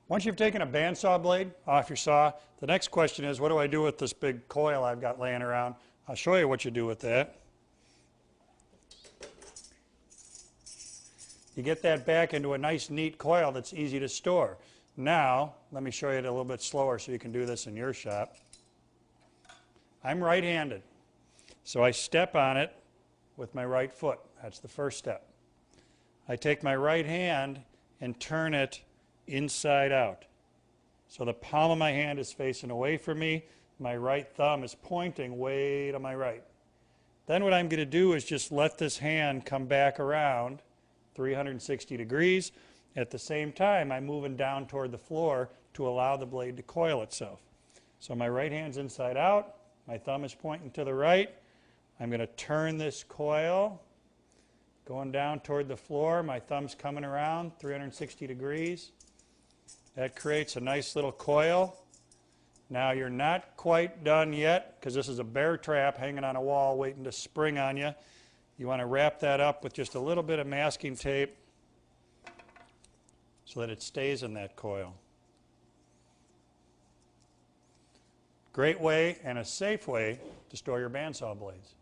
Once you've taken a bandsaw blade off your saw, the next question is, what do I do with this big coil I've got laying around? I'll show you what you do with that. You get that back into a nice, neat coil that's easy to store. Now, let me show you it a little bit slower so you can do this in your shop. I'm right-handed, so I step on it with my right foot. That's the first step. I take my right hand and turn it inside out. So the palm of my hand is facing away from me. My right thumb is pointing way to my right. Then what I'm going to do is just let this hand come back around 360 degrees. At the same time, I'm moving down toward the floor to allow the blade to coil itself. So my right hand's inside out. My thumb is pointing to the right. I'm going to turn this coil going down toward the floor. My thumb's coming around 360 degrees. That creates a nice little coil. Now you're not quite done yet because this is a bear trap hanging on a wall waiting to spring on you. You want to wrap that up with just a little bit of masking tape so that it stays in that coil. Great way and a safe way to store your bandsaw blades.